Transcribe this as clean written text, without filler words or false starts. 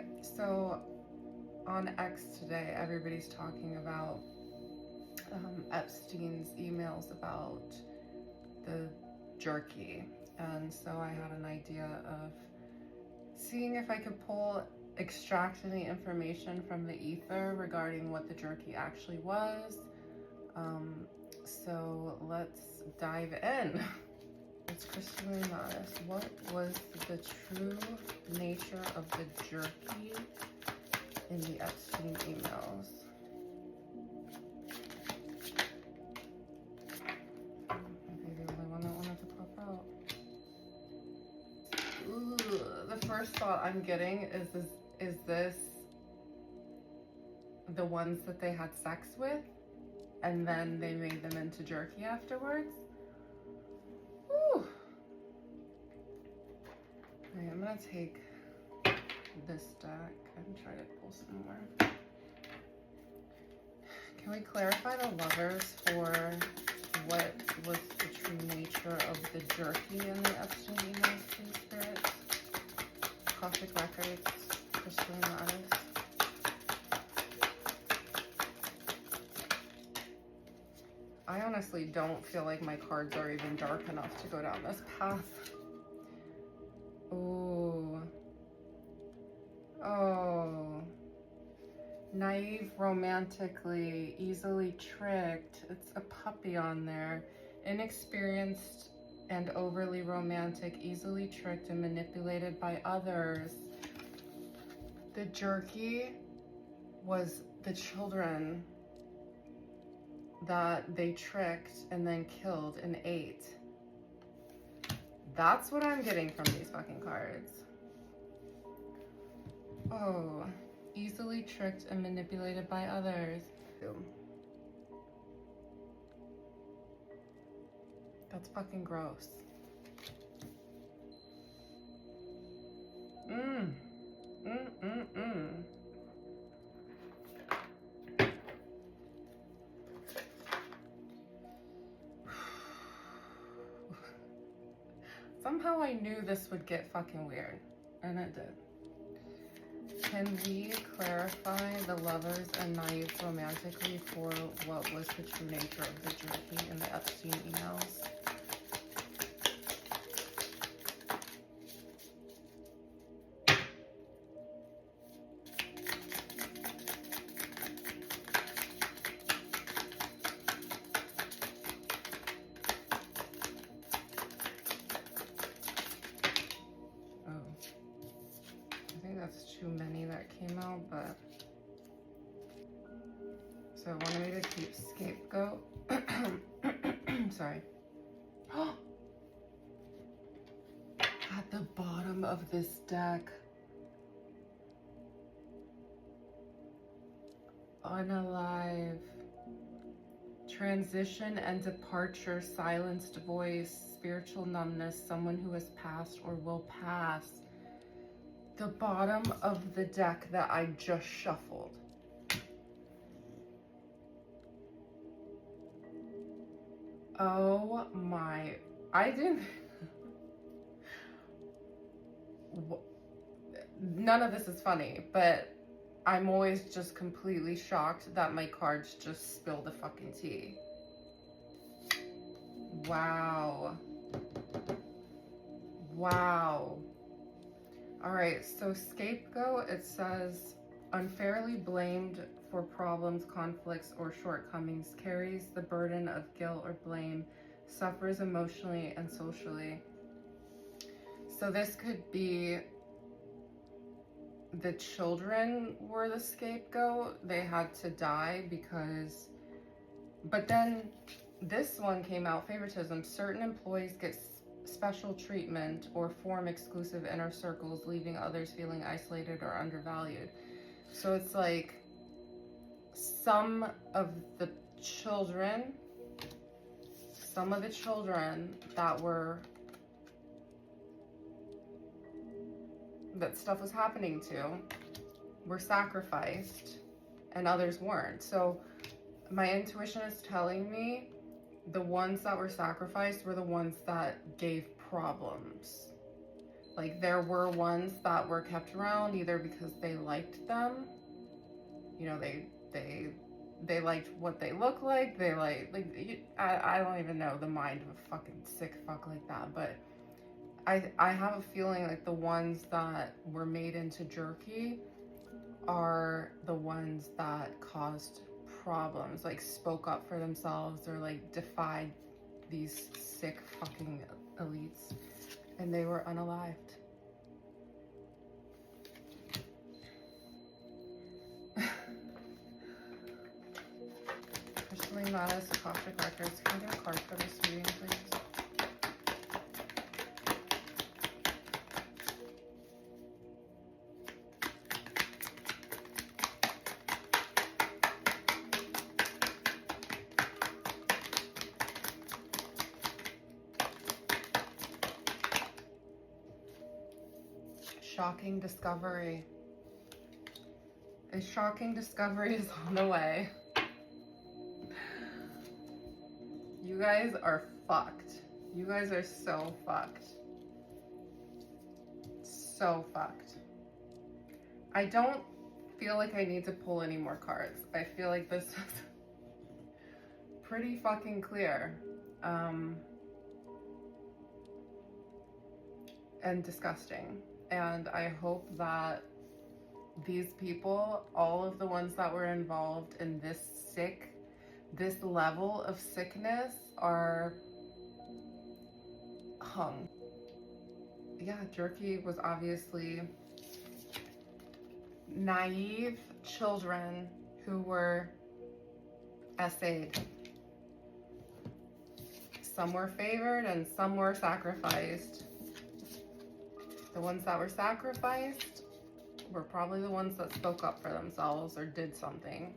Okay, so on X today, everybody's talking about Epstein's emails about the jerky. And so I had an idea of seeing if I could extract any information from the ether regarding what the jerky actually was. So let's dive in. It's crystalline honest. What was the true nature of the jerky in the Epstein emails? Maybe the only one that wanted to pop out. Ooh, the first thought I'm getting is this the ones that they had sex with and then they made them into jerky afterwards? Whew. Okay, I'm gonna take this deck and try to pull some more. Can we clarify the lovers for what was the true nature of the jerky in the Epstein emails, please, spirits? Cosmic records, crystalline lattice. I honestly don't feel like my cards are even dark enough to go down this path. Ooh. Oh. Naive, romantically, easily tricked. It's a puppy on there. Inexperienced and overly romantic, easily tricked and manipulated by others. The jerky was the children that they tricked and then killed and ate. That's what I'm getting from these fucking cards. Oh, easily tricked and manipulated by others. That's fucking gross. Somehow I knew this would get fucking weird, and it did. Can we clarify the lovers and naive romantically for what was the true nature of the jerky in the Epstein emails? That's too many that came out, but so I wanted me to keep scapegoat. Sorry. At the bottom of this deck, unalive, transition and departure, silenced voice, spiritual numbness, someone who has passed or will pass. The bottom of the deck that I just shuffled. Oh my, I didn't, none of this is funny, but I'm always just completely shocked that my cards just spill the fucking tea. Wow. Wow. All right, so scapegoat, it says unfairly blamed for problems, conflicts, or shortcomings, carries the burden of guilt or blame, suffers emotionally and socially. So this could be the children were the scapegoat. They had to die because, but then this one came out, favoritism. Certain employees get special treatment or form exclusive inner circles, leaving others feeling isolated or undervalued. So it's like some of the children that stuff was happening to were sacrificed and others weren't. So my intuition is telling me the ones that were sacrificed were the ones that gave problems. Like, there were ones that were kept around either because they liked them, you know, they liked what they look like, I don't even know the mind of a fucking sick fuck like that, but I have a feeling like the ones that were made into jerky are the ones that caused problems, like spoke up for themselves or like defied these sick fucking elites, and they were unalived. Officially not as Akashic Records. Can I get a card for this reading, please? Shocking discovery. A shocking discovery is on the way. You guys are fucked. You guys are so fucked. So fucked. I don't feel like I need to pull any more cards. I feel like this is pretty fucking clear. And disgusting. And I hope that these people, all of the ones that were involved in this level of sickness, are hung. Yeah, jerky was obviously naive children who were essayed. Some were favored and some were sacrificed. The ones that were sacrificed were probably the ones that spoke up for themselves or did something.